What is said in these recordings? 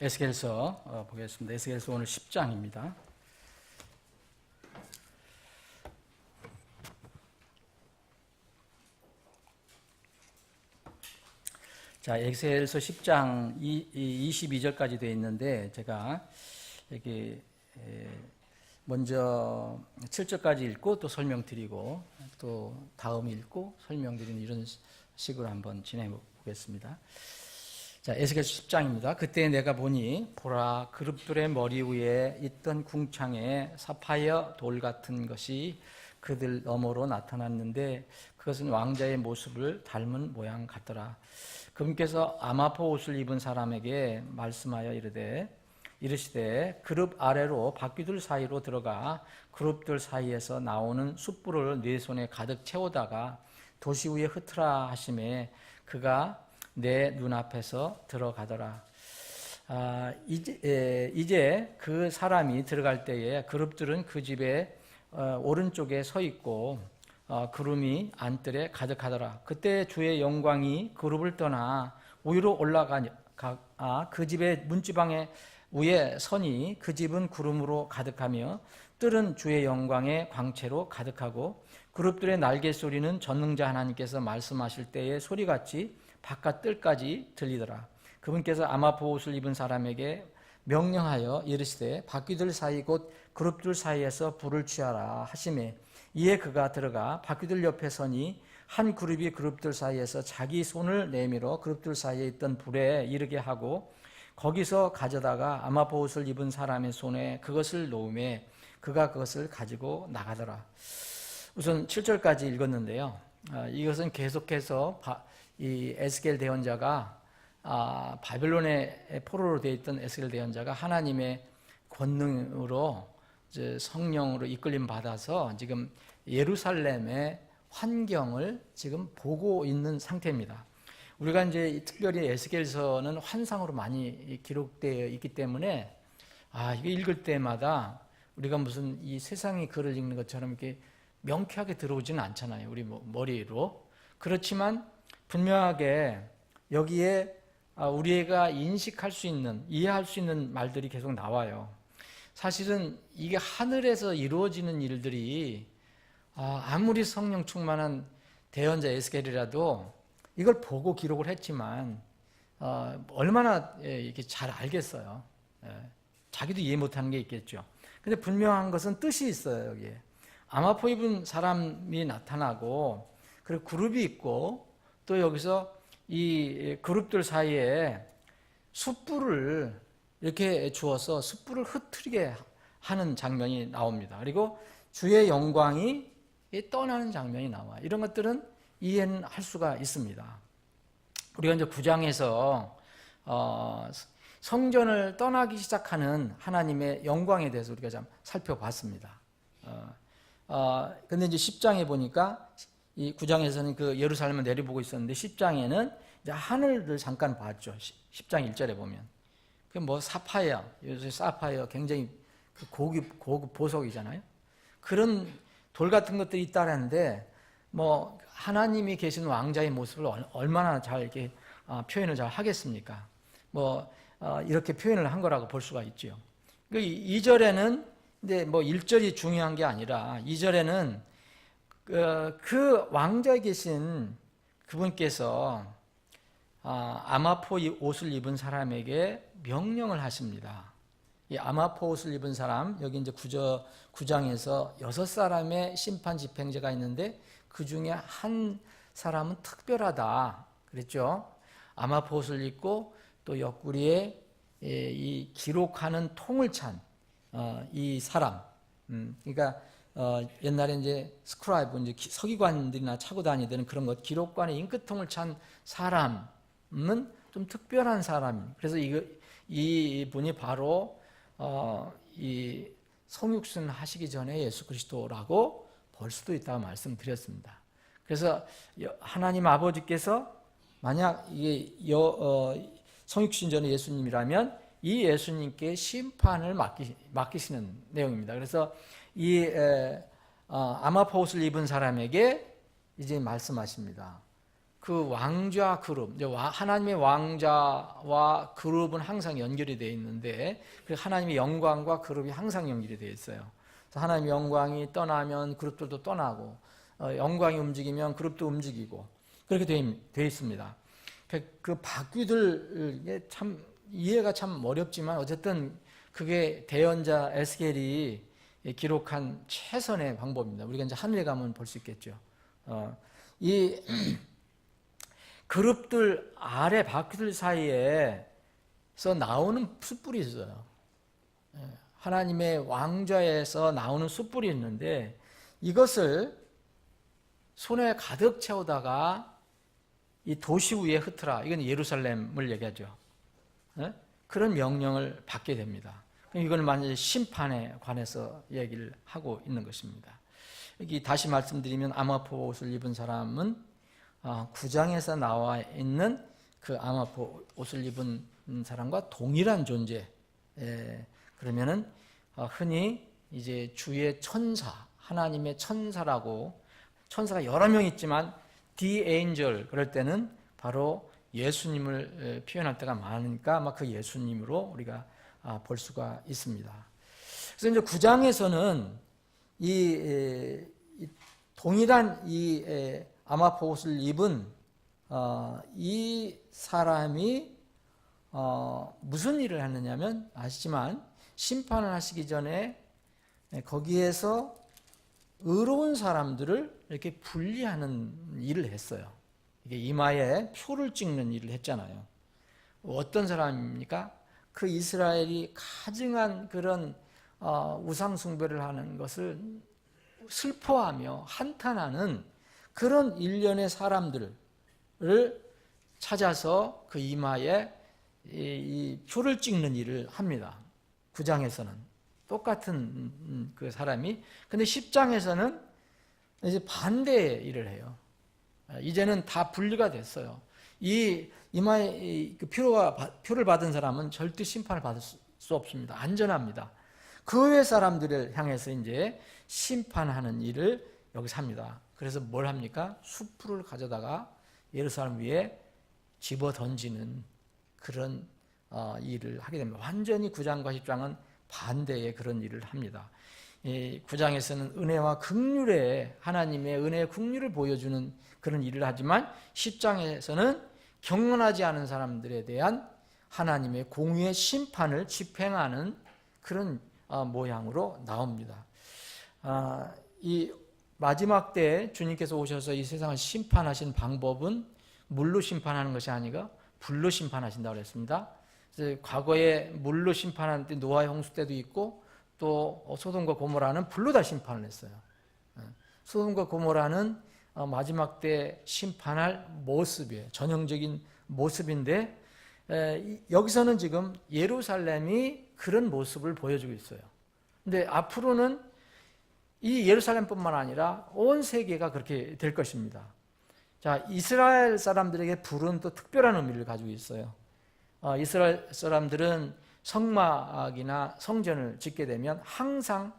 에스겔서 보겠습니다. 에스겔서 오늘 10장입니다. 자, 에스겔서 10장 22절까지 되어 있는데 제가 여기 먼저 7절까지 읽고 또 설명드리고 또 다음 읽고 설명드리는 이런 식으로 한번 진행해 보겠습니다. 자, 에스겔서 10장입니다. 그때 내가 보니 보라, 그룹들의 머리 위에 있던 궁창에 사파이어 돌 같은 것이 그들 너머로 나타났는데 그것은 왕자의 모습을 닮은 모양 같더라. 그분께서 아마포 옷을 입은 사람에게 말씀하여 이르시되 그룹 아래로 바퀴들 사이로 들어가 그룹들 사이에서 나오는 숯불을 네 손에 가득 채우다가 도시 위에 흩으라 하시매 그가 내 눈앞에서 들어가더라. 이제 그 사람이 들어갈 때에 그룹들은 그 집의 오른쪽에 서 있고 구름이 안뜰에 가득하더라. 그때 주의 영광이 그룹을 떠나 위로 올라가 그 집의 문지방에 위에 서니 그 집은 구름으로 가득하며 뜰은 주의 영광의 광채로 가득하고 그룹들의 날개 소리는 전능자 하나님께서 말씀하실 때의 소리같이 바깥 뜰까지 들리더라. 그분께서 아마포 옷을 입은 사람에게 명령하여 이르시되 바퀴들 사이 곧 그룹들 사이에서 불을 취하라 하시매 이에 그가 들어가 바퀴들 옆에 서니 한 그룹이 그룹들 사이에서 자기 손을 내밀어 그룹들 사이에 있던 불에 이르게 하고 거기서 가져다가 아마포 옷을 입은 사람의 손에 그것을 놓음에 그가 그것을 가지고 나가더라. 우선 7절까지 읽었는데요. 이것은 계속해서 이 에스겔 대언자가 바벨론의 포로로 되어 있던 에스겔 대언자가 하나님의 권능으로 성령으로 이끌림 받아서 지금 예루살렘의 환경을 지금 보고 있는 상태입니다. 우리가 이제 특별히 에스겔서는 환상으로 많이 기록되어 있기 때문에 이거 읽을 때마다 우리가 무슨 이 세상의 글을 읽는 것처럼 이렇게 명쾌하게 들어오지는 않잖아요. 우리 머리로. 그렇지만 분명하게 여기에 우리가 인식할 수 있는, 이해할 수 있는 말들이 계속 나와요. 사실은 이게 하늘에서 이루어지는 일들이 아무리 성령 충만한 대언자 에스겔이라도 이걸 보고 기록을 했지만 얼마나 이렇게 잘 알겠어요. 자기도 이해 못하는 게 있겠죠. 근데 분명한 것은 뜻이 있어요. 여기에 아마포 입은 사람이 나타나고 그리고 그룹이 있고 또 여기서 이 그룹들 사이에 숯불을 이렇게 주어서 숯불을 흩트리게 하는 장면이 나옵니다. 그리고 주의 영광이 떠나는 장면이 나와. 이런 것들은 이해는 할 수가 있습니다. 우리가 이제 9장에서 성전을 떠나기 시작하는 하나님의 영광에 대해서 우리가 좀 살펴봤습니다. 근데 이제 10장에 보니까 이 9장에서는 그 예루살렘을 내려보고 있었는데 10장에는 이제 하늘을 잠깐 봤죠. 10장 1절에 보면. 그 뭐 사파이어, 요새 사파이어 굉장히 고급 보석이잖아요. 그런 돌 같은 것들이 있다는데 뭐 하나님이 계신 왕자의 모습을 얼마나 잘 이렇게 표현을 잘 하겠습니까? 뭐 이렇게 표현을 한 거라고 볼 수가 있죠. 그 2절에는 근데 뭐 1절이 중요한 게 아니라 2절에는 그 왕자에 계신 그분께서 아마포 옷을 입은 사람에게 명령을 하십니다. 이 아마포 옷을 입은 사람, 여기 이제 9장에서 6사람의 심판 집행자가 있는데 그 중에 한 사람은 특별하다 그랬죠. 아마포 옷을 입고 또 옆구리에 이 기록하는 통을 찬 이 사람. 그러니까 옛날에 이제 스크라이브, 이제 서기관들이나 차고 다니던 그런 것, 기록관에 잉크통을 찬 사람은 좀 특별한 사람. 그래서 이 분이 바로 이 성육신 하시기 전에 예수 그리스도라고 볼 수도 있다고 말씀드렸습니다. 그래서 하나님 아버지께서 만약 이게 성육신 전에 예수님이라면 이 예수님께 심판을 맡기시는 내용입니다. 그래서 이 아마포 옷을 입은 사람에게 이제 말씀하십니다. 그 왕좌 그룹, 하나님의 왕좌와 그룹은 항상 연결이 되어 있는데 하나님의 영광과 그룹이 항상 연결이 되어 있어요. 그래서 하나님의 영광이 떠나면 그룹들도 떠나고 영광이 움직이면 그룹도 움직이고 그렇게 되어 있습니다. 그 바퀴들 참 이해가 참 어렵지만 어쨌든 그게 대언자 에스겔이 기록한 최선의 방법입니다. 우리가 이제 하늘에 가면 볼 수 있겠죠. 이 그룹들 아래 바퀴들 사이에서 나오는 숯불이 있어요. 하나님의 왕좌에서 나오는 숯불이 있는데 이것을 손에 가득 채우다가 이 도시 위에 흩어라. 이건 예루살렘을 얘기하죠. 그런 명령을 받게 됩니다. 이거는 만약에 심판에 관해서 얘기를 하고 있는 것입니다. 여기 다시 말씀드리면 아마포 옷을 입은 사람은 9장에서 나와 있는 그 아마포 옷을 입은 사람과 동일한 존재. 그러면은 흔히 이제 주의 천사, 하나님의 천사라고, 천사가 여러 명 있지만 The Angel 그럴 때는 바로 예수님을 표현할 때가 많으니까 아마 그 예수님으로 우리가 볼 수가 있습니다. 그래서 이제 9장에서는 이 동일한 이 아마포 옷을 입은 이 사람이 무슨 일을 했느냐면 아시지만 심판을 하시기 전에 거기에서 의로운 사람들을 이렇게 분리하는 일을 했어요. 이게 이마에 표를 찍는 일을 했잖아요. 어떤 사람입니까? 그 이스라엘이 가증한 그런 우상 숭배를 하는 것을 슬퍼하며 한탄하는 그런 일련의 사람들을 찾아서 그 이마에 이 표를 찍는 일을 합니다. 9장에서는 똑같은 그 사람이, 근데 10장에서는 이제 반대의 일을 해요. 이제는 다 분리가 됐어요. 이 이마에 그 표를 받은 사람은 절대 심판을 받을 수 없습니다. 안전합니다. 그 외 사람들을 향해서 이제 심판하는 일을 여기서 합니다. 그래서 뭘 합니까? 숯불을 가져다가 예루살렘 위에 집어 던지는 그런 일을 하게 됩니다. 완전히 9장과 10장은 반대의 그런 일을 합니다. 9장에서는 은혜와 긍휼의 하나님의 은혜의 긍휼을 보여주는 그런 일을 하지만 10장에서는 경건하지 않은 사람들에 대한 하나님의 공의의 심판을 집행하는 그런 모양으로 나옵니다. 이 마지막 때 주님께서 오셔서 이 세상을 심판하신 방법은 물로 심판하는 것이 아니라 불로 심판하신다고 그랬습니다. 과거에 물로 심판할 때 노아의 홍수 때도 있고 또 소돔과 고모라는 불로 다 심판을 했어요. 소돔과 고모라는 마지막 때 심판할 모습이에요. 전형적인 모습인데 여기서는 지금 예루살렘이 그런 모습을 보여주고 있어요. 근데 앞으로는 이 예루살렘뿐만 아니라 온 세계가 그렇게 될 것입니다. 자, 이스라엘 사람들에게 불은 또 특별한 의미를 가지고 있어요. 이스라엘 사람들은 성막이나 성전을 짓게 되면 항상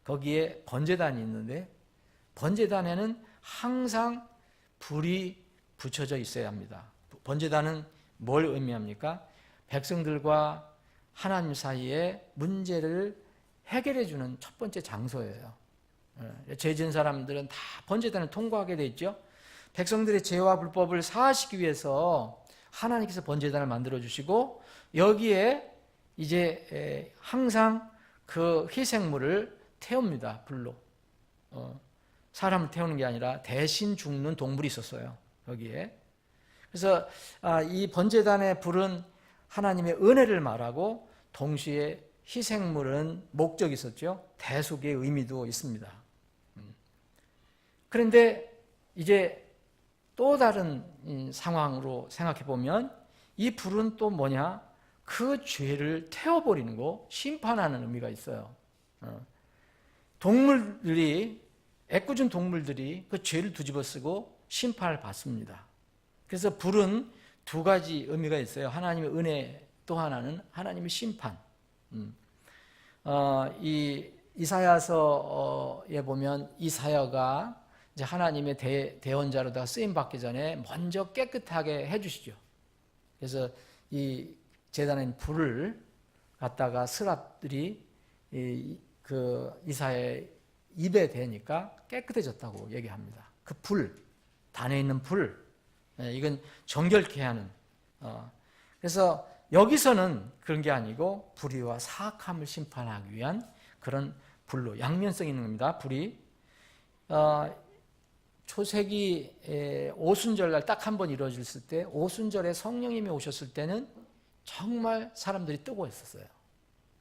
거기에 번제단이 있는데 번제단에는 항상 불이 붙여져 있어야 합니다. 번제단은 뭘 의미합니까? 백성들과 하나님 사이에 문제를 해결해 주는 첫 번째 장소예요. 죄 지은 사람들은 다 번제단을 통과하게 돼 있죠. 백성들의 죄와 불법을 사하시기 위해서 하나님께서 번제단을 만들어 주시고 여기에 이제 항상 그 희생물을 태웁니다. 불로. 사람을 태우는 게 아니라 대신 죽는 동물이 있었어요. 여기에. 그래서 이 번제단의 불은 하나님의 은혜를 말하고 동시에 희생물은 목적이 있었죠. 대속의 의미도 있습니다. 그런데 이제 또 다른 상황으로 생각해 보면 이 불은 또 뭐냐? 그 죄를 태워버리는 거, 심판하는 의미가 있어요. 동물들이, 애꿎은 동물들이 그 죄를 뒤집어쓰고 심판을 받습니다. 그래서 불은 두 가지 의미가 있어요. 하나님의 은혜, 또 하나는 하나님의 심판. 이 이사야서에 보면 이사야가 이제 하나님의 대언자로다가 쓰임 받기 전에 먼저 깨끗하게 해주시죠. 그래서 이 제단에 불을 갖다가 스랍들이 그 이사의 입에 대니까 깨끗해졌다고 얘기합니다. 그 불, 단에 있는 불, 이건 정결케 하는. 그래서 여기서는 그런 게 아니고 불의와 사악함을 심판하기 위한 그런 불로 양면성이 있는 겁니다. 불이 초세기 오순절날 딱 한 번 이루어졌을 때, 오순절에 성령님이 오셨을 때는 정말 사람들이 뜨거워했었어요.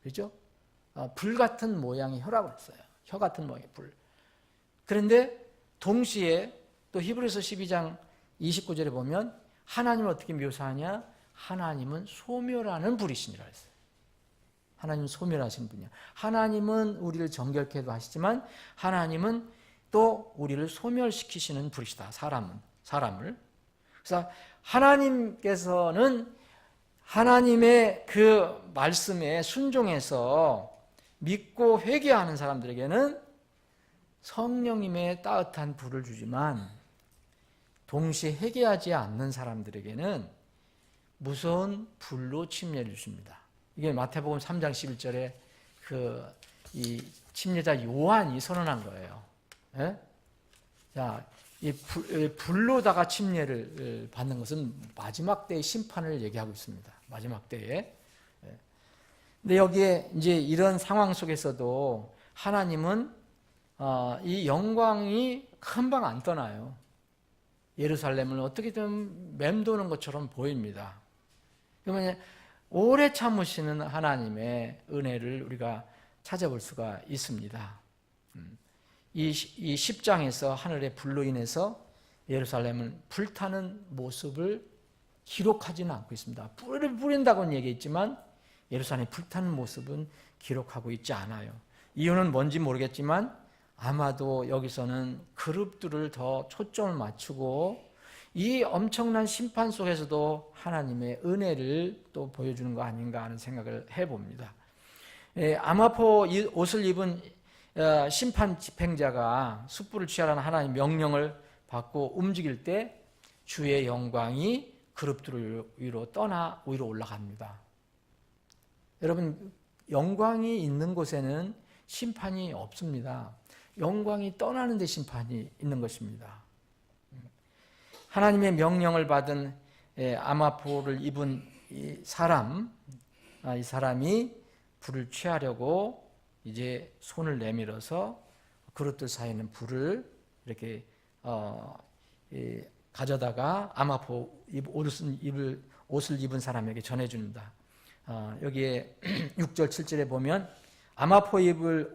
그렇죠? 불 같은 모양의 혀라고 했어요. 혀 같은 모양의 불. 그런데 동시에 또 히브리서 12장 29절에 보면 하나님을 어떻게 묘사하냐? 하나님은 소멸하는 불이시니라 했어요. 하나님은 소멸하신 분이야. 하나님은 우리를 정결케도 하시지만 하나님은 또 우리를 소멸시키시는 불이시다. 사람을. 그래서 하나님께서는 하나님의 그 말씀에 순종해서 믿고 회개하는 사람들에게는 성령님의 따뜻한 불을 주지만 동시에 회개하지 않는 사람들에게는 무서운 불로 침례를 주십니다. 이게 마태복음 3장 11절에 이 침례자 요한이 선언한 거예요. 예? 자, 이 불로다가 침례를 받는 것은 마지막 때의 심판을 얘기하고 있습니다. 마지막 때에. 근데 여기에 이제 이런 상황 속에서도 하나님은 이 영광이 금방 안 떠나요. 예루살렘을 어떻게든 맴도는 것처럼 보입니다. 그러면 오래 참으시는 하나님의 은혜를 우리가 찾아볼 수가 있습니다. 이 10장에서 하늘의 불로 인해서 예루살렘은 불타는 모습을 기록하지는 않고 있습니다. 불을 뿌린다고는 얘기했지만 예루살렘이 불타는 모습은 기록하고 있지 않아요. 이유는 뭔지 모르겠지만 아마도 여기서는 그룹들을 더 초점을 맞추고 이 엄청난 심판 속에서도 하나님의 은혜를 또 보여주는 거 아닌가 하는 생각을 해봅니다. 아마포 옷을 입은 심판 집행자가 숯불을 취하라는 하나님의 명령을 받고 움직일 때 주의 영광이 그룹들 위로 위로 올라갑니다. 여러분, 영광이 있는 곳에는 심판이 없습니다. 영광이 떠나는 데 심판이 있는 것입니다. 하나님의 명령을 받은 아마포를 입은 이 사람이 불을 취하려고 이제 손을 내밀어서 그릇들 사이에 있는 불을 이렇게 가져다가 아마포 옷을 입은 사람에게 전해줍니다. 여기에 6절 7절에 보면 아마포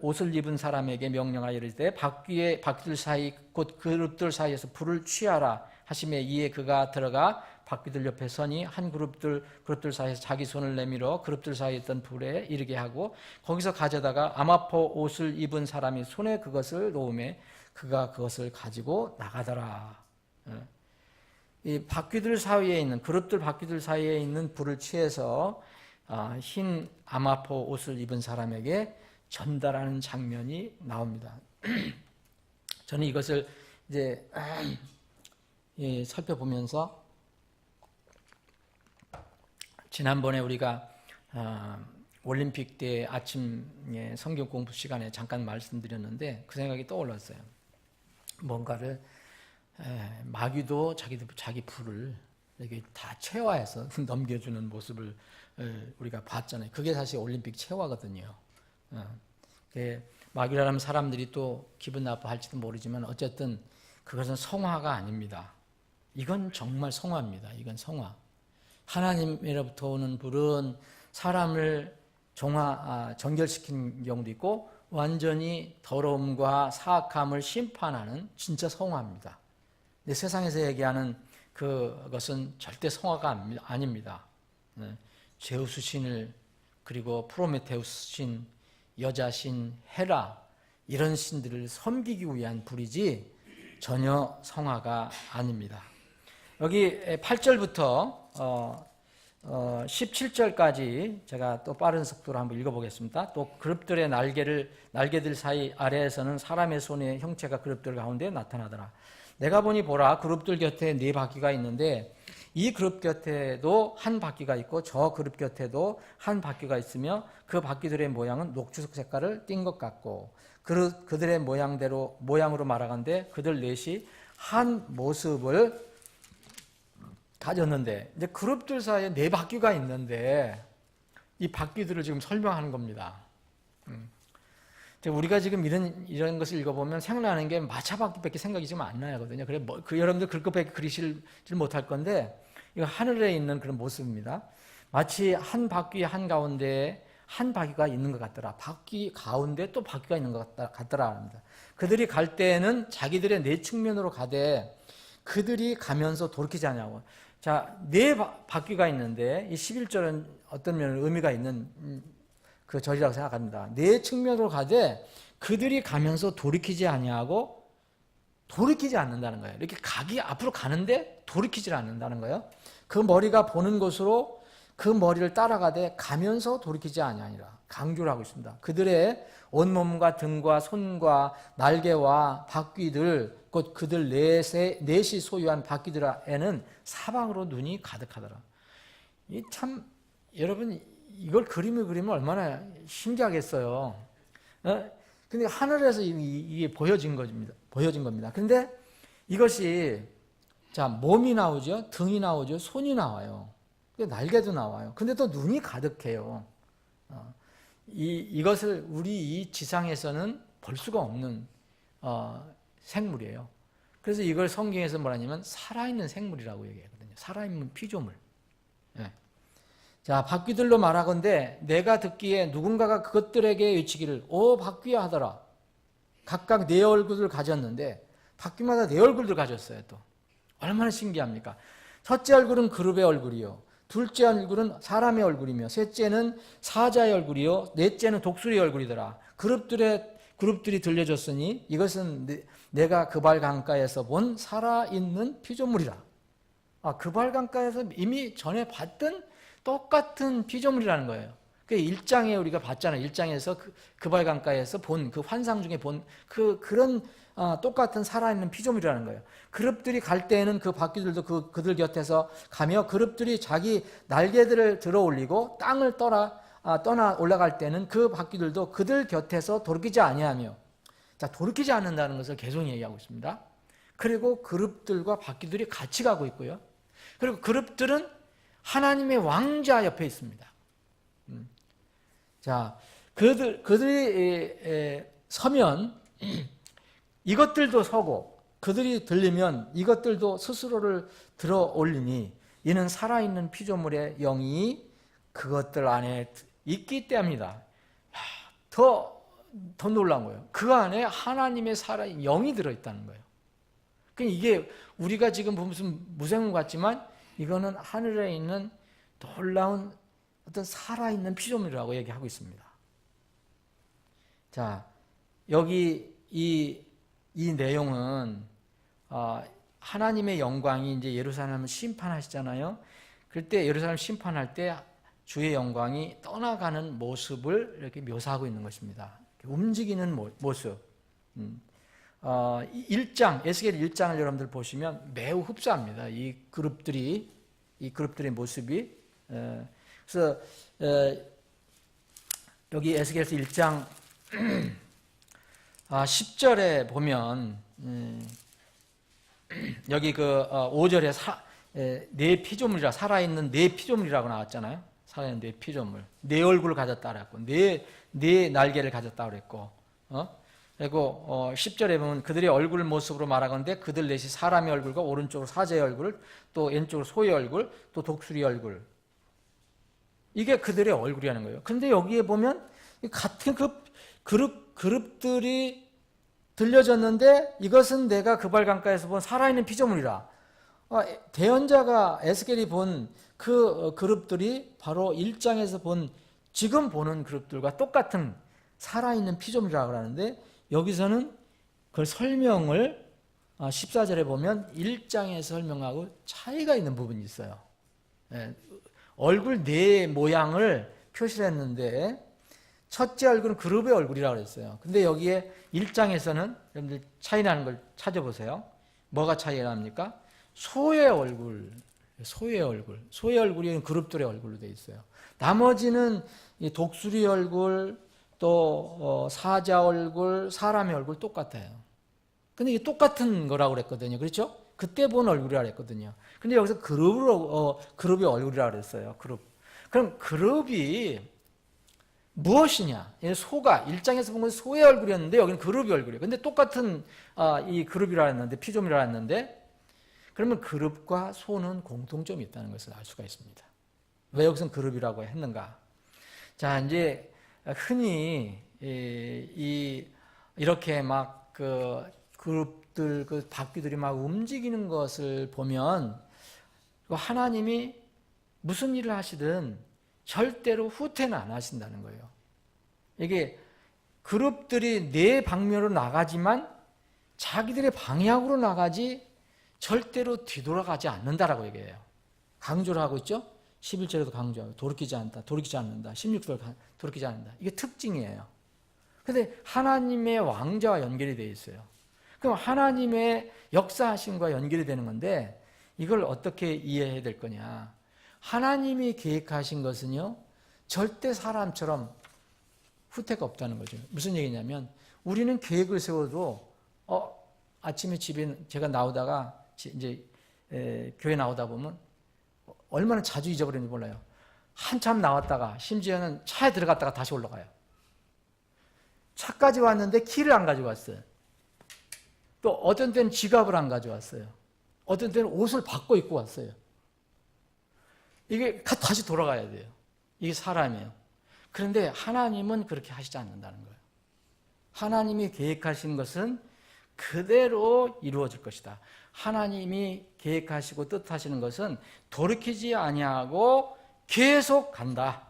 옷을 입은 사람에게 명령하여 이르되 바퀴들 사이 곧 그룹들 사이에서 불을 취하라 하시매 이에 그가 들어가 바퀴들 옆에 서니 한 그룹들 사이에서 자기 손을 내밀어 그룹들 사이에 있던 불에 이르게 하고 거기서 가져다가 아마포 옷을 입은 사람이 손에 그것을 놓으매 그가 그것을 가지고 나가더라. 이 바퀴들 사이에 있는 그룹들 바퀴들 사이에 있는 불을 취해서 흰 아마포 옷을 입은 사람에게 전달하는 장면이 나옵니다. 저는 이것을 이제 살펴보면서 지난번에 우리가 올림픽 때 아침 성경 공부 시간에 잠깐 말씀드렸는데 그 생각이 떠올랐어요. 뭔가를 마귀도 자기 불을 이렇게 다 체화해서 넘겨주는 모습을 우리가 봤잖아요. 그게 사실 올림픽 체화거든요. 마귀라는 사람들이 또 기분 나빠할지도 모르지만 어쨌든 그것은 성화가 아닙니다. 이건 정말 성화입니다. 이건 성화. 하나님으로부터 오는 불은 사람을 정결시키는 경우도 있고 완전히 더러움과 사악함을 심판하는 진짜 성화입니다. 근데 세상에서 얘기하는 그것은 절대 성화가 아닙니다. 제우스 신을 그리고 프로메테우스 신, 여자 신, 헤라 이런 신들을 섬기기 위한 불이지 전혀 성화가 아닙니다. 여기 8절부터 17절까지 제가 또 빠른 속도로 한번 읽어보겠습니다. 또 그룹들의 날개들 사이 아래에서는 사람의 손의 형체가 그룹들 가운데 나타나더라. 내가 보니 보라, 그룹들 곁에 네 바퀴가 있는데 이 그룹 곁에도 한 바퀴가 있고 저 그룹 곁에도 한 바퀴가 있으며 그 바퀴들의 모양은 녹주색 색깔을 띤 것 같고 그들의 모양으로 말하건대 그들 넷이 한 모습을 가졌는데, 이제 그룹들 사이에 네 바퀴가 있는데 이 바퀴들을 지금 설명하는 겁니다. 우리가 지금 이런 것을 읽어보면 생각나는 게 마차바퀴밖에 생각이 지금 안 나거든요. 그래 여러분들 그것밖에 그리실 못할 건데 이거 하늘에 있는 그런 모습입니다. 마치 한 바퀴 한 가운데에 한 바퀴가 있는 것 같더라. 바퀴 가운데 또 바퀴가 있는 것 같더라 합니다. 그들이 갈 때에는 자기들의 네 측면으로 가되 그들이 가면서 돌이키지 않냐고. 자, 네 바퀴가 있는데 이 11절은 어떤 면에 의미가 있는 그 절이라고 생각합니다. 네 측면으로 가되 그들이 가면서 돌이키지 아니하고 돌이키지 않는다는 거예요. 이렇게 앞으로 가는데 돌이키지 않는다는 거예요. 그 머리가 보는 곳으로 그 머리를 따라가되 가면서 돌이키지 아니하니라. 강조를 하고 있습니다. 그들의 온몸과 등과 손과 날개와 바퀴들, 곧 그들 넷이 소유한 바퀴들에는 사방으로 눈이 가득하더라. 이 참 여러분 이걸 그림을 그리면 얼마나 신기하겠어요. 근데 하늘에서 이게 보여진 겁니다. 근데 이것이 자 몸이 나오죠, 등이 나오죠, 손이 나와요, 날개도 나와요. 근데 또 눈이 가득해요. 이것을 우리 이 지상에서는 볼 수가 없는 생물이에요. 그래서 이걸 성경에서 뭐라냐면 살아있는 생물이라고 얘기하거든요. 살아있는 피조물. 예. 자, 바퀴들로 말하건대 내가 듣기에 누군가가 그것들에게 외치기를 오 바퀴야 하더라. 각각 네 얼굴을 가졌는데 바퀴마다 네 얼굴을 가졌어요. 또 얼마나 신기합니까? 첫째 얼굴은 그룹의 얼굴이요, 둘째 얼굴은 사람의 얼굴이며 셋째는 사자의 얼굴이요 넷째는 독수리의 얼굴이더라. 그룹들이 들려줬으니 이것은 내가 그발 강가에서 본 살아있는 피조물이라. 그발 강가에서 이미 전에 봤던 똑같은 피조물이라는 거예요. 그 1장에 우리가 봤잖아요. 1장에서 그발 강가에서 본 그 환상 중에 본 그런 똑같은 살아있는 피조물이라는 거예요. 그룹들이 갈 때에는 그 바퀴들도 그들 곁에서 가며 그룹들이 자기 날개들을 들어 올리고 땅을 떠나 올라갈 때는 그 바퀴들도 그들 곁에서 돌이키지 아니하며, 자, 돌이키지 않는다는 것을 계속 얘기하고 있습니다. 그리고 그룹들과 바퀴들이 같이 가고 있고요. 그리고 그룹들은 하나님의 왕자 옆에 있습니다. 자, 그들이 서면 이것들도 서고 그들이 들리면 이것들도 스스로를 들어 올리니 이는 살아있는 피조물의 영이 그것들 안에 있기 때문이다. 더 놀라운 거예요. 그 안에 하나님의 살아있는 영이 들어있다는 거예요. 그러니까 이게 우리가 지금 무슨 무생물 같지만 이거는 하늘에 있는 놀라운 어떤 살아있는 피조물이라고 얘기하고 있습니다. 자, 여기 이 내용은 하나님의 영광이 이제 예루살렘을 심판하시잖아요. 그때 예루살렘 심판할 때 주의 영광이 떠나가는 모습을 이렇게 묘사하고 있는 것입니다. 움직이는 모습. 1장, 에스겔 1장을 여러분들 보시면 매우 흡사합니다. 이 그룹들의 모습이. 그래서 여기 에스겔서 1장 10절에 보면 여기 5절에 네 피조물이라 살아있는 네 피조물이라고 나왔잖아요. 살아있는 네 피조물, 네 얼굴을 가졌다 그랬고 네 날개를 가졌다 그랬고 그리고 10절에 보면 그들의 얼굴 모습으로 말하건대 그들 넷이 사람의 얼굴과 오른쪽으로 사자의 얼굴, 또 왼쪽으로 소의 얼굴, 또 독수리의 얼굴, 이게 그들의 얼굴이라는 거예요. 그런데 여기에 보면 같은 그룹들이 들려졌는데 이것은 내가 그발 강가에서 본 살아있는 피조물이라. 대언자가 에스겔이 본 그 그룹들이 바로 1장에서 지금 보는 그룹들과 똑같은 살아있는 피조물이라고 하는데 여기서는 그 설명을 14절에 보면 1장에서 설명하고 차이가 있는 부분이 있어요. 얼굴 네 모양을 표시를 했는데 첫째 얼굴은 그룹의 얼굴이라고 그랬어요. 근데 여기에 1장에서는 여러분들 차이 나는 걸 찾아보세요. 뭐가 차이 납니까? 소의 얼굴, 소의 얼굴. 소의 얼굴이 그룹들의 얼굴로 되어 있어요. 나머지는 이 독수리 얼굴, 또 사자 얼굴, 사람의 얼굴 똑같아요. 근데 이게 똑같은 거라고 그랬거든요. 그렇죠? 그때 본 얼굴이라고 그랬거든요. 근데 여기서 그룹의 얼굴이라고 그랬어요. 그룹. 그럼 그룹이 무엇이냐? 소가 1장에서 본 건 소의 얼굴이었는데 여기는 그룹의 얼굴이에요. 근데 똑같은 이 그룹이라 했는데 피조물이라 했는데 그러면 그룹과 소는 공통점이 있다는 것을 알 수가 있습니다. 왜 여기서는 그룹이라고 했는가? 자, 이제 흔히 이렇게 막 그룹들 그 바퀴들이 막 움직이는 것을 보면 하나님이 무슨 일을 하시든 절대로 후퇴는 안 하신다는 거예요. 이게 그룹들이 네 방면으로 나가지만 자기들의 방향으로 나가지 절대로 뒤돌아가지 않는다라고 얘기해요. 강조를 하고 있죠? 11절에도 강조하고 돌이키지 않는다, 돌이키지 않는다, 16절 돌이키지 않는다. 이게 특징이에요. 그런데 하나님의 왕자와 연결이 되어 있어요. 그럼 하나님의 역사하심과 연결이 되는 건데 이걸 어떻게 이해해야 될 거냐? 하나님이 계획하신 것은요, 절대 사람처럼 후퇴가 없다는 거죠. 무슨 얘기냐면, 우리는 계획을 세워도, 아침에 집에 제가 나오다가, 이제, 교회 나오다 보면, 얼마나 자주 잊어버리는지 몰라요. 한참 나왔다가, 심지어는 차에 들어갔다가 다시 올라가요. 차까지 왔는데 키를 안 가지고 왔어요. 또 어떤 때는 지갑을 안 가져왔어요. 어떤 때는 옷을 바꿔 입고 왔어요. 이게 다시 돌아가야 돼요. 이게 사람이에요. 그런데 하나님은 그렇게 하시지 않는다는 거예요. 하나님이 계획하신 것은 그대로 이루어질 것이다. 하나님이 계획하시고 뜻하시는 것은 돌이키지 아니하고 계속 간다.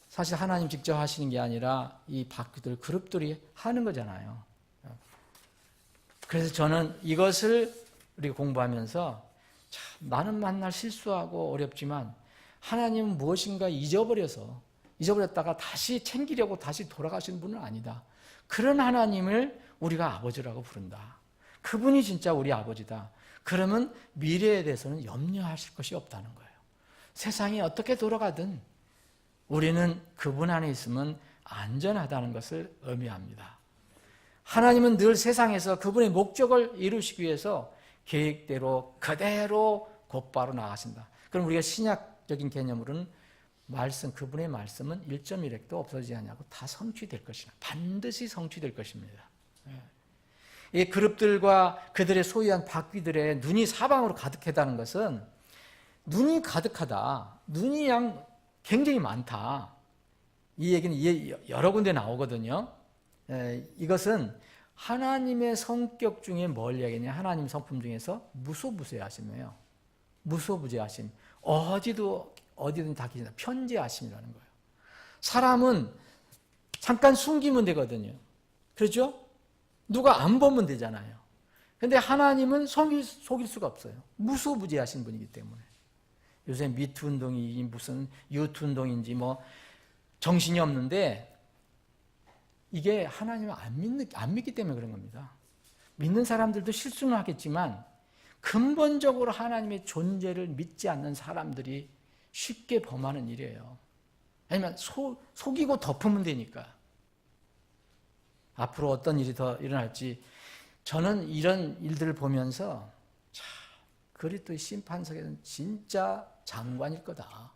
사실 하나님 직접 하시는 게 아니라 이 바퀴들, 그룹들이 하는 거잖아요. 그래서 저는 이것을 우리가 공부하면서 참, 나는 만날 실수하고 어렵지만 하나님은 무엇인가 잊어버렸다가 다시 챙기려고 다시 돌아가시는 분은 아니다. 그런 하나님을 우리가 아버지라고 부른다. 그분이 진짜 우리 아버지다. 그러면 미래에 대해서는 염려하실 것이 없다는 거예요. 세상이 어떻게 돌아가든 우리는 그분 안에 있으면 안전하다는 것을 의미합니다. 하나님은 늘 세상에서 그분의 목적을 이루시기 위해서 계획대로 그대로 곧바로 나가신다. 그럼 우리가 신약적인 개념으로는 그분의 말씀은 1.1획도 없어지지 않냐고 다 성취될 것이다. 반드시 성취될 것입니다. 이 그룹들과 그들의 소유한 바퀴들의 눈이 사방으로 가득하다는 것은 눈이 가득하다. 눈이 굉장히 많다. 이 얘기는 여러 군데 나오거든요. 이것은 하나님의 성격 중에 뭘 얘기하냐? 하나님 성품 중에서 무소부재하심이에요. 무소부재하심. 어디든 다 계신다. 편재하심이라는 거예요. 사람은 잠깐 숨기면 되거든요. 그렇죠? 누가 안 보면 되잖아요. 근데 하나님은 속일 수가 없어요. 무소부재하신 분이기 때문에. 요새 미투 운동이 무슨 유투 운동인지 정신이 없는데 이게 하나님을 안 믿기 때문에 그런 겁니다. 믿는 사람들도 실수는 하겠지만 근본적으로 하나님의 존재를 믿지 않는 사람들이 쉽게 범하는 일이에요. 아니면 속이고 덮으면 되니까. 앞으로 어떤 일이 더 일어날지 저는 이런 일들을 보면서 참 그리스도의 심판석에는 진짜 장관일 거다.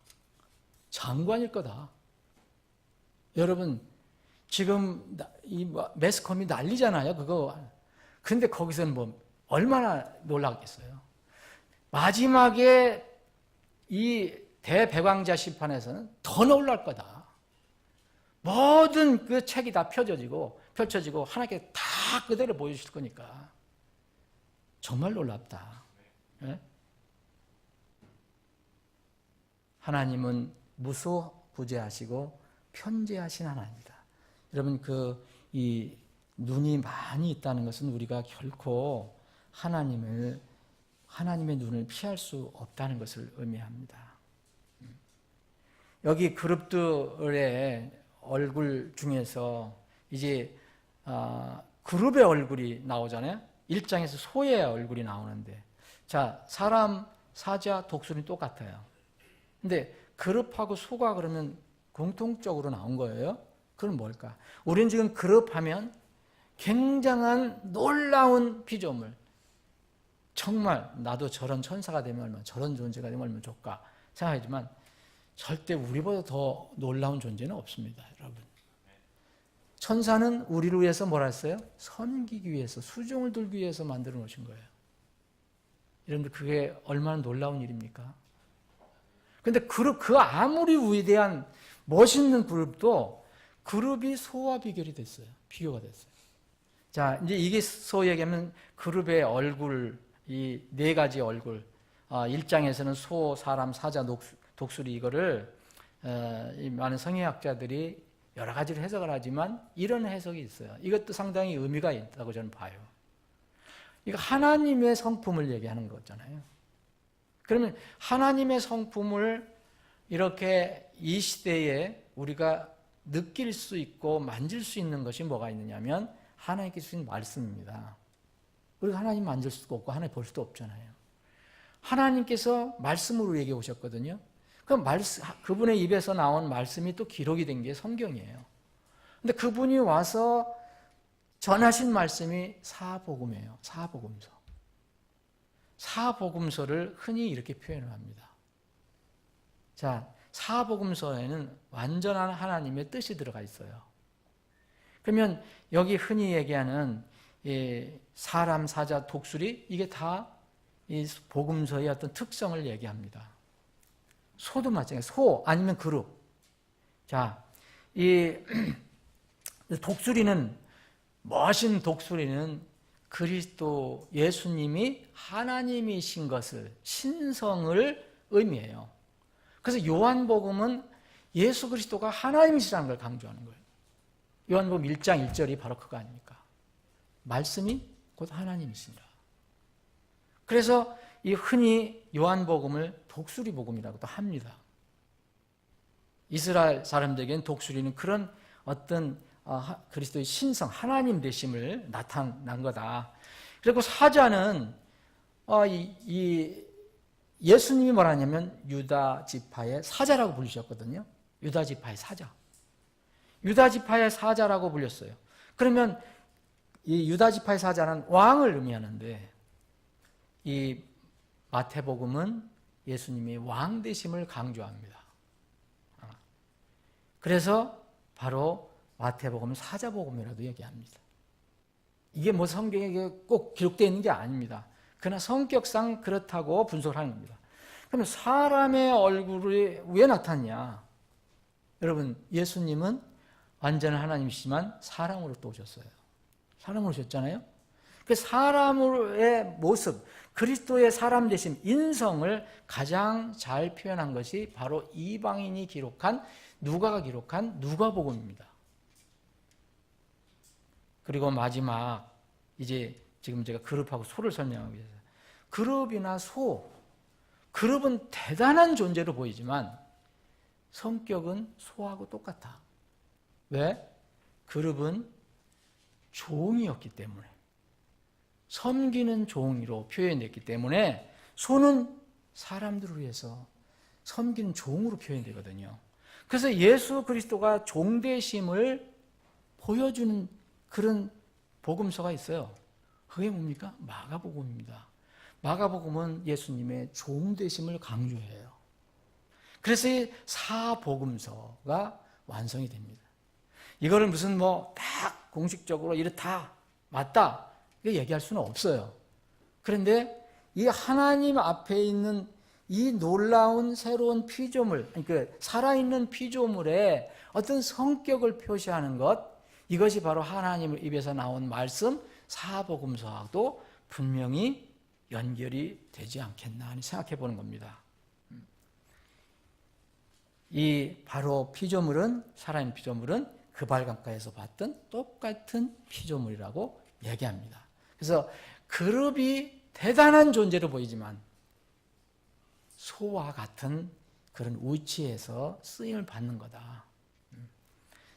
장관일 거다. 여러분 지금 이 매스컴이 난리잖아요. 그거. 근데 거기서는 얼마나 놀라겠어요. 마지막에 이 대백왕자 심판에서는 더 놀랄 거다. 모든 그 책이 다 펼쳐지고 하나님께 다 그대로 보여주실 거니까 정말 놀랍다. 네? 하나님은 무소부재하시고 편재하신 하나님이다. 여러분 이 눈이 많이 있다는 것은 우리가 결코 하나님의 눈을 피할 수 없다는 것을 의미합니다. 여기 그룹들의 얼굴 중에서 이제 그룹의 얼굴이 나오잖아요. 1장에서 소의 얼굴이 나오는데, 자, 사람, 사자, 독수리는 똑같아요. 근데 그룹하고 소가 그러면 공통적으로 나온 거예요. 그건 뭘까? 우리는 지금 그룹하면 굉장한 놀라운 피조물, 정말 나도 저런 천사가 되면 얼마나, 저런 존재가 되면 얼마나 좋을까 생각하지만 절대 우리보다 더 놀라운 존재는 없습니다, 여러분. 천사는 우리를 위해서 뭐라 했어요? 섬기기 위해서, 수종을 들기 위해서 만들어 놓으신 거예요. 여러분들, 그게 얼마나 놀라운 일입니까? 근데 그 아무리 위대한 멋있는 그룹도 그룹이 소와 비교가 됐어요. 자, 이제 이게 소위 얘기하면 그룹의 얼굴, 이 네 가지 얼굴. 1장에서는 소, 사람, 사자, 독수리, 이거를 이 많은 성의학자들이 여러 가지로 해석을 하지만 이런 해석이 있어요. 이것도 상당히 의미가 있다고 저는 봐요. 이거 하나님의 성품을 얘기하는 거잖아요. 그러면 하나님의 성품을 이렇게 이 시대에 우리가 느낄 수 있고 만질 수 있는 것이 뭐가 있느냐면 하나님께 주신 말씀입니다. 우리가 하나님 만질 수도 없고 하나님 볼 수도 없잖아요. 하나님께서 말씀으로 얘기해 오셨거든요. 그분의 입에서 나온 말씀이 또 기록이 된 게 성경이에요. 근데 그분이 와서 전하신 말씀이 사복음이에요. 사복음서. 사복음서를 흔히 이렇게 표현을 합니다. 자, 사복음서에는 완전한 하나님의 뜻이 들어가 있어요. 그러면 여기 흔히 얘기하는 사람, 사자, 독수리, 이게 다 이 복음서의 어떤 특성을 얘기합니다. 소도 마찬가지예요. 소 아니면 그룹. 자, 이 독수리는, 멋진 독수리는 그리스도 예수님이 하나님이신 것을, 신성을 의미해요. 그래서 요한복음은 예수 그리스도가 하나님이시라는 걸 강조하는 거예요. 요한복음 1장 1절이 바로 그거 아닙니까? 말씀이 곧 하나님이시니라. 그래서 이 흔히 요한복음을 독수리복음이라고도 합니다. 이스라엘 사람들에게는 독수리는 그런 어떤 그리스도의 신성, 하나님 되심을 나타난 거다. 그리고 사자는 예수님이 뭐라 하냐면 유다 지파의 사자라고 부르셨거든요. 유다 지파의 사자. 유다 지파의 사자라고 불렸어요. 그러면 이 유다 지파의 사자는 왕을 의미하는데, 이 마태복음은 예수님이 왕 되심을 강조합니다. 그래서 바로 마태복음은 사자복음이라도 얘기합니다. 이게 뭐 성경에 꼭 기록되어 있는 게 아닙니다. 그러나 성격상 그렇다고 분석을 하는 겁니다. 그러면 사람의 얼굴이 왜 나타났냐? 여러분, 예수님은 완전한 하나님이시지만 사람으로 또 오셨어요. 사람으로 오셨잖아요. 그 사람의 모습, 그리스도의 사람 되심, 인성을 가장 잘 표현한 것이 바로 이방인이 기록한, 누가가 기록한 누가복음입니다. 그리고 마지막, 이제 지금 제가 그룹하고 소를 설명하기 위해서, 그룹이나 소, 그룹은 대단한 존재로 보이지만 성격은 소하고 똑같아. 왜? 그룹은 종이었기 때문에, 섬기는 종으로 표현됐기 때문에, 소는 사람들을 위해서 섬기는 종으로 표현되거든요. 그래서 예수 그리스도가 종되심을 보여주는 그런 복음서가 있어요. 그게 뭡니까? 마가복음입니다. 마가복음은 예수님의 종되심을 강조해요. 그래서 이 사복음서가 완성이 됩니다. 이거를 무슨 딱 공식적으로 이렇다, 맞다, 이렇게 얘기할 수는 없어요. 그런데 이 하나님 앞에 있는 이 놀라운 새로운 피조물, 그러니까 살아있는 피조물의 어떤 성격을 표시하는 것, 이것이 바로 하나님 입에서 나온 말씀, 사복음서하고도 분명히 연결이 되지 않겠나 하는 생각해 보는 겁니다. 이 바로 피조물은, 살아있는 피조물은 그발강가에서 봤던 똑같은 피조물이라고 얘기합니다. 그래서 그룹이 대단한 존재로 보이지만 소와 같은 그런 위치에서 쓰임을 받는 거다.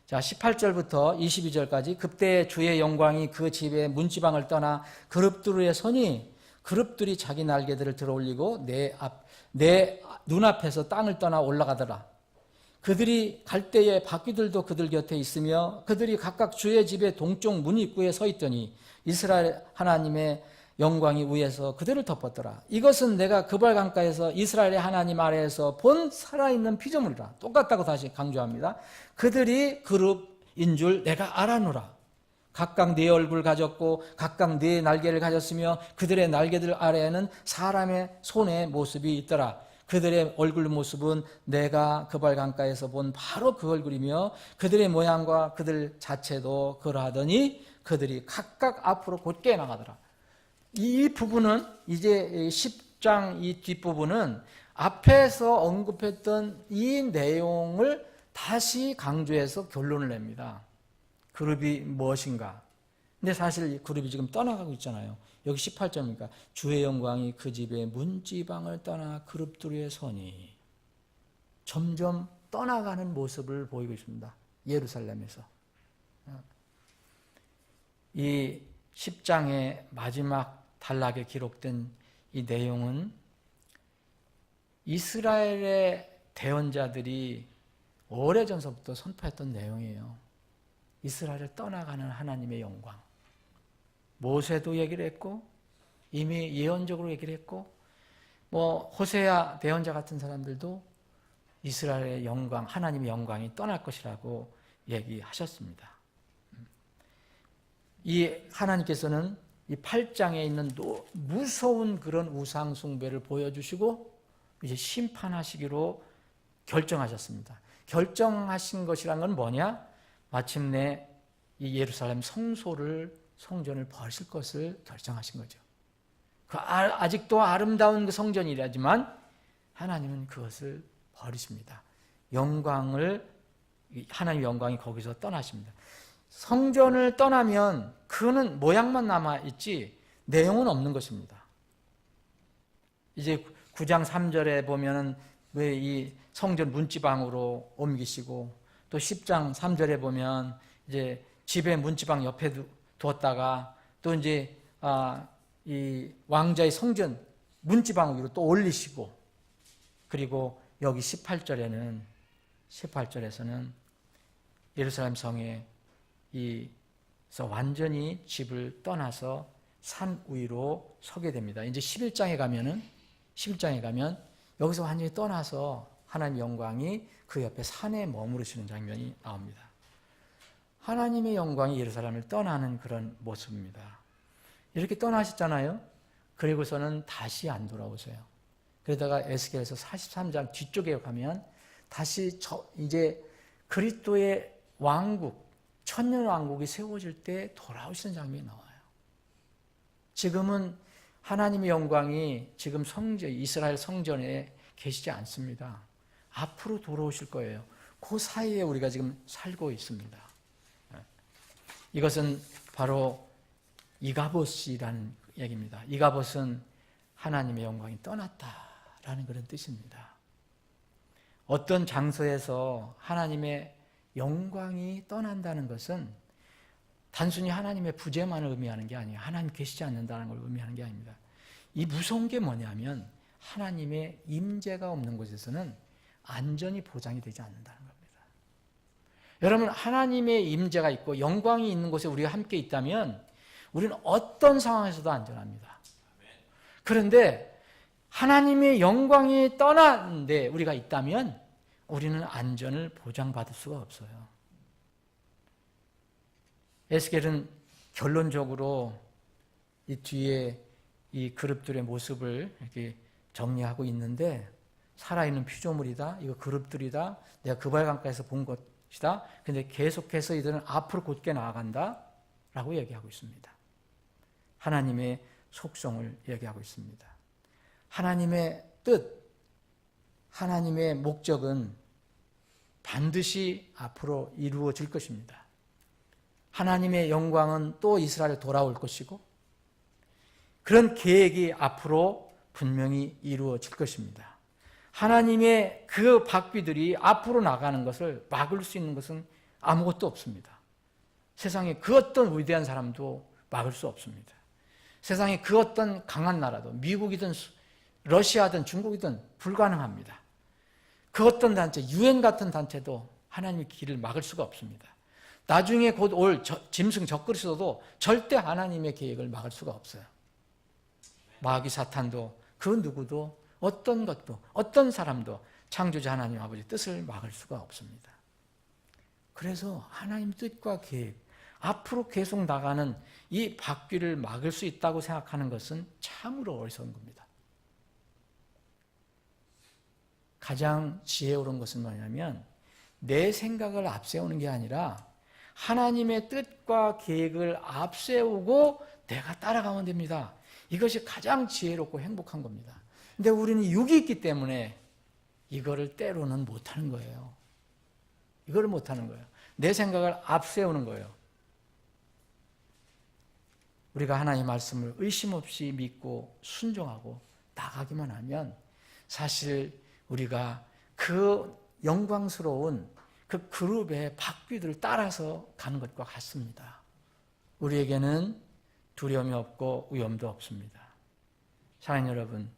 자, 18절부터 22절까지 그때 주의 영광이 그 집의 문지방을 떠나 그룹들에 서니 그룹들이 자기 날개들을 들어올리고 내 눈앞에서 땅을 떠나 올라가더라. 그들이 갈 때에 바퀴들도 그들 곁에 있으며 그들이 각각 주의 집의 동쪽 문 입구에 서 있더니 이스라엘 하나님의 영광이 위에서 그들을 덮었더라. 이것은 내가 그발 강가에서 이스라엘의 하나님 아래에서 본 살아있는 피조물이라. 똑같다고 다시 강조합니다. 그들이 그룹인 줄 내가 알아노라. 각각 네 얼굴 가졌고 각각 네 날개를 가졌으며 그들의 날개들 아래에는 사람의 손의 모습이 있더라. 그들의 얼굴 모습은 내가 그발 강가에서 본 바로 그 얼굴이며 그들의 모양과 그들 자체도 그러하더니 그들이 각각 앞으로 곧게 나가더라. 이 부분은 이제 10장 이 뒷부분은 앞에서 언급했던 이 내용을 다시 강조해서 결론을 냅니다. 그룹이 무엇인가? 근데 사실 이 그룹이 지금 떠나가고 있잖아요. 여기 18절입니까? 주의 영광이 그 집의 문지방을 떠나 그룹들에 서니 점점 떠나가는 모습을 보이고 있습니다. 예루살렘에서. 이 10장의 마지막 단락에 기록된 이 내용은 이스라엘의 대언자들이 오래전서부터 선포했던 내용이에요. 이스라엘을 떠나가는 하나님의 영광. 모세도 얘기를 했고 이미 예언적으로 얘기를 했고 호세아 대언자 같은 사람들도 이스라엘의 영광, 하나님의 영광이 떠날 것이라고 얘기하셨습니다. 이 하나님께서는 이 8장에 있는 무서운 그런 우상 숭배를 보여주시고 이제 심판하시기로 결정하셨습니다. 결정하신 것이란 건 뭐냐? 마침내 이 예루살렘 성전을 버리실 것을 결정하신 거죠. 아직도 아름다운 그 성전이라지만 하나님은 그것을 버리십니다. 하나님의 영광이 거기서 떠나십니다. 성전을 떠나면 그는 모양만 남아있지 내용은 없는 것입니다. 이제 9장 3절에 보면은 왜 이 성전 문지방으로 옮기시고 또 10장 3절에 보면 이제 집의 문지방 옆에 두었다가 또 이제 이 왕자의 성전 문지방 위로 또 올리시고 그리고 여기 18절에서는 예루살렘 성에 완전히 집을 떠나서 산 위로 서게 됩니다. 이제 11장에 가면 여기서 완전히 떠나서 하나님의 영광이 그 옆에 산에 머무르시는 장면이 나옵니다. 하나님의 영광이 예루살렘을 떠나는 그런 모습입니다. 이렇게 떠나셨잖아요. 그리고서는 다시 안 돌아오세요. 그러다가 에스겔에서 43장 뒤쪽에 가면 다시 이제 그리스도의 왕국, 천년 왕국이 세워질 때 돌아오시는 장면이 나와요. 지금은 하나님의 영광이 지금 이스라엘 성전에 계시지 않습니다. 앞으로 돌아오실 거예요. 그 사이에 우리가 지금 살고 있습니다. 이것은 바로 이가봇이라는 얘기입니다. 이가봇은 하나님의 영광이 떠났다라는 그런 뜻입니다. 어떤 장소에서 하나님의 영광이 떠난다는 것은 단순히 하나님의 부재만을 의미하는 게 아니에요. 하나님 계시지 않는다는 걸 의미하는 게 아닙니다. 이 무서운 게 뭐냐면 하나님의 임재가 없는 곳에서는 안전이 보장이 되지 않는다는 겁니다. 여러분, 하나님의 임재가 있고 영광이 있는 곳에 우리가 함께 있다면 우리는 어떤 상황에서도 안전합니다. 그런데 하나님의 영광이 떠났는데 우리가 있다면 우리는 안전을 보장받을 수가 없어요. 에스겔은 결론적으로 이 뒤에 이 그룹들의 모습을 이렇게 정리하고 있는데 살아있는 피조물이다. 이거 그룹들이다. 내가 그발 강가에서 본 것이다. 근데 계속해서 이들은 앞으로 곧게 나아간다. 라고 얘기하고 있습니다. 하나님의 속성을 얘기하고 있습니다. 하나님의 뜻, 하나님의 목적은 반드시 앞으로 이루어질 것입니다. 하나님의 영광은 또 이스라엘에 돌아올 것이고 그런 계획이 앞으로 분명히 이루어질 것입니다. 하나님의 그 박비들이 앞으로 나가는 것을 막을 수 있는 것은 아무것도 없습니다. 세상에 그 어떤 위대한 사람도 막을 수 없습니다. 세상에 그 어떤 강한 나라도 미국이든 러시아든 중국이든 불가능합니다. 그 어떤 단체, 유엔 같은 단체도 하나님의 길을 막을 수가 없습니다. 나중에 곧 올 짐승 적그리스도도 절대 하나님의 계획을 막을 수가 없어요. 마귀 사탄도 그 누구도 어떤 것도 어떤 사람도 창조자 하나님 아버지 뜻을 막을 수가 없습니다. 그래서 하나님 뜻과 계획, 앞으로 계속 나가는 이 바퀴를 막을 수 있다고 생각하는 것은 참으로 어리석은 겁니다. 가장 지혜로운 것은 뭐냐면 내 생각을 앞세우는 게 아니라 하나님의 뜻과 계획을 앞세우고 내가 따라가면 됩니다. 이것이 가장 지혜롭고 행복한 겁니다. 근데 우리는 육이 있기 때문에 이거를 때로는 못하는 거예요. 이거를 못하는 거예요. 내 생각을 앞세우는 거예요. 우리가 하나님의 말씀을 의심 없이 믿고 순종하고 나가기만 하면 사실 우리가 그 영광스러운 그 그룹의 바퀴들을 따라서 가는 것과 같습니다. 우리에게는 두려움이 없고 위험도 없습니다. 사랑하는 여러분,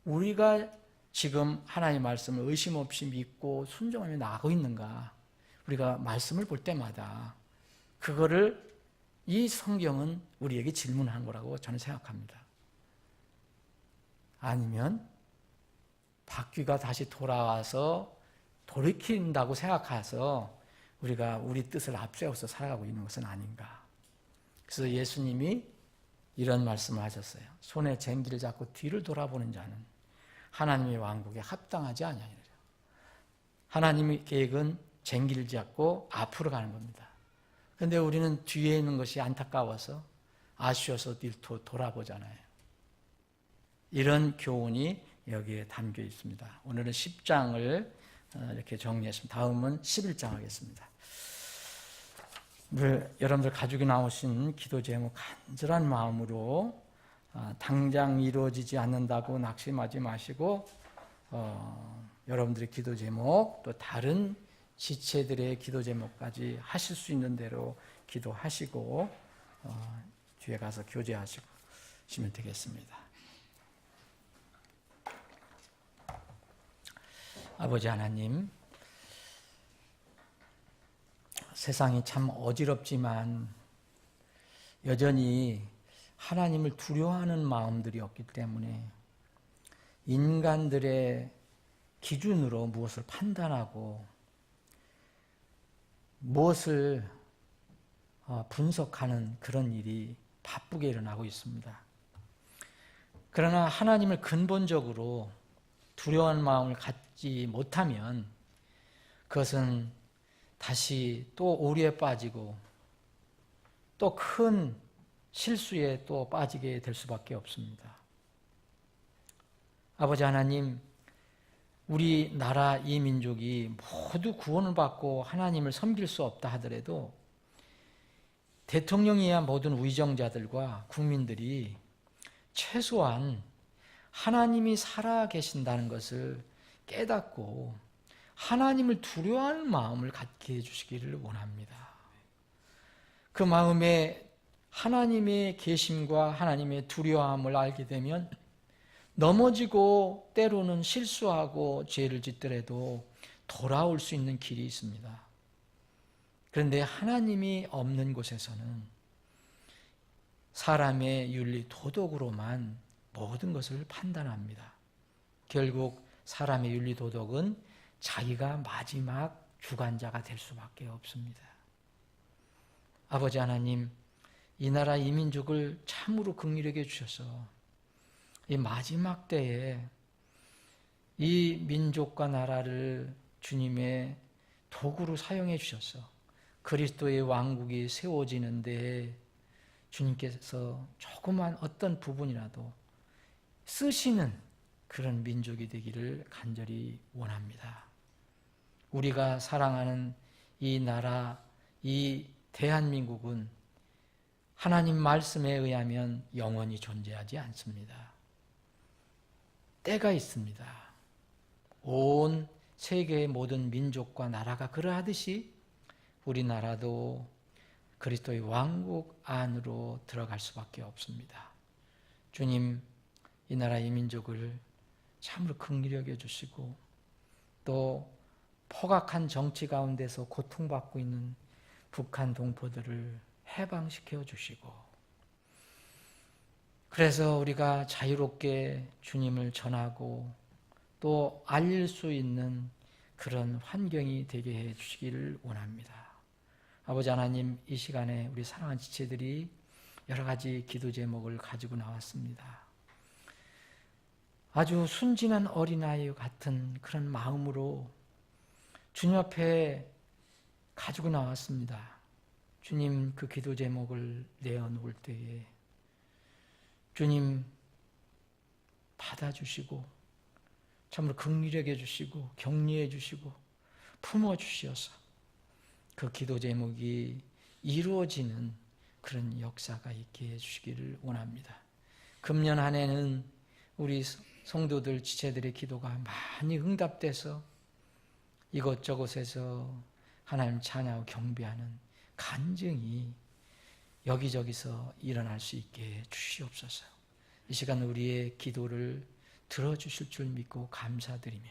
우리가 지금 하나님의 말씀을 의심 없이 믿고 순종하며 나가고 있는가? 우리가 말씀을 볼 때마다 그거를 이 성경은 우리에게 질문하는 거라고 저는 생각합니다. 아니면 바퀴가 다시 돌아와서 돌이킨다고 생각해서 우리가 우리 뜻을 앞세워서 살아가고 있는 것은 아닌가. 그래서 예수님이 이런 말씀을 하셨어요. 손에 쟁기를 잡고 뒤를 돌아보는 자는 하나님의 왕국에 합당하지 아니하리라. 하나님의 계획은 쟁기를 잡고 앞으로 가는 겁니다. 그런데 우리는 뒤에 있는 것이 안타까워서 아쉬워서 뒤를 돌아보잖아요. 이런 교훈이 여기에 담겨 있습니다. 오늘은 10장을 이렇게 정리했습니다. 다음은 11장 하겠습니다. 여러분들 가지고 나오신 기도 제목 간절한 마음으로 당장 이루어지지 않는다고 낙심하지 마시고 여러분들의 기도 제목 또 다른 지체들의 기도 제목까지 하실 수 있는 대로 기도하시고 뒤에 가서 교제하시면 되겠습니다. 아버지 하나님, 세상이 참 어지럽지만 여전히 하나님을 두려워하는 마음들이 없기 때문에 인간들의 기준으로 무엇을 판단하고 무엇을 분석하는 그런 일이 바쁘게 일어나고 있습니다. 그러나 하나님을 근본적으로 두려워하는 마음을 갖지 못하면 그것은 다시 또 오류에 빠지고 또 큰 실수에 또 빠지게 될 수밖에 없습니다. 아버지 하나님, 우리나라 이 민족이 모두 구원을 받고 하나님을 섬길 수 없다 하더라도 대통령이야 모든 위정자들과 국민들이 최소한 하나님이 살아 계신다는 것을 깨닫고 하나님을 두려워하는 마음을 갖게 해주시기를 원합니다. 그 마음에 하나님의 계심과 하나님의 두려움을 알게 되면 넘어지고 때로는 실수하고 죄를 짓더라도 돌아올 수 있는 길이 있습니다. 그런데 하나님이 없는 곳에서는 사람의 윤리, 도덕으로만 모든 것을 판단합니다. 결국 사람의 윤리, 도덕은 자기가 마지막 주관자가 될 수밖에 없습니다. 아버지 하나님, 이 나라 이 민족을 참으로 긍휼하게 주셔서 이 마지막 때에 이 민족과 나라를 주님의 도구로 사용해 주셔서 그리스도의 왕국이 세워지는데 주님께서 조그만 어떤 부분이라도 쓰시는 그런 민족이 되기를 간절히 원합니다. 우리가 사랑하는 이 나라, 이 대한민국은 하나님 말씀에 의하면 영원히 존재하지 않습니다. 때가 있습니다. 온 세계의 모든 민족과 나라가 그러하듯이 우리나라도 그리스도의 왕국 안으로 들어갈 수밖에 없습니다. 주님, 이 나라 이 민족을 참으로 긍휼히 여겨주시고 또 포악한 정치 가운데서 고통받고 있는 북한 동포들을 해방시켜 주시고 그래서 우리가 자유롭게 주님을 전하고 또 알릴 수 있는 그런 환경이 되게 해 주시기를 원합니다. 아버지 하나님, 이 시간에 우리 사랑하는 지체들이 여러 가지 기도 제목을 가지고 나왔습니다. 아주 순진한 어린아이 같은 그런 마음으로 주님 앞에 가지고 나왔습니다. 주님, 그 기도 제목을 내어놓을 때에 주님 받아주시고 참으로 긍휼히 여겨주시고 격려해 주시고 품어주시어서 그 기도 제목이 이루어지는 그런 역사가 있게 해주시기를 원합니다. 금년 한 해는 우리 성도들, 지체들의 기도가 많이 응답돼서 이것저것에서 하나님 찬양하고 경배하는 간증이 여기저기서 일어날 수 있게 주시옵소서. 이 시간 우리의 기도를 들어주실 줄 믿고 감사드리며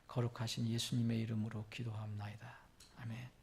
거룩하신 예수님의 이름으로 기도합나이다. 아멘.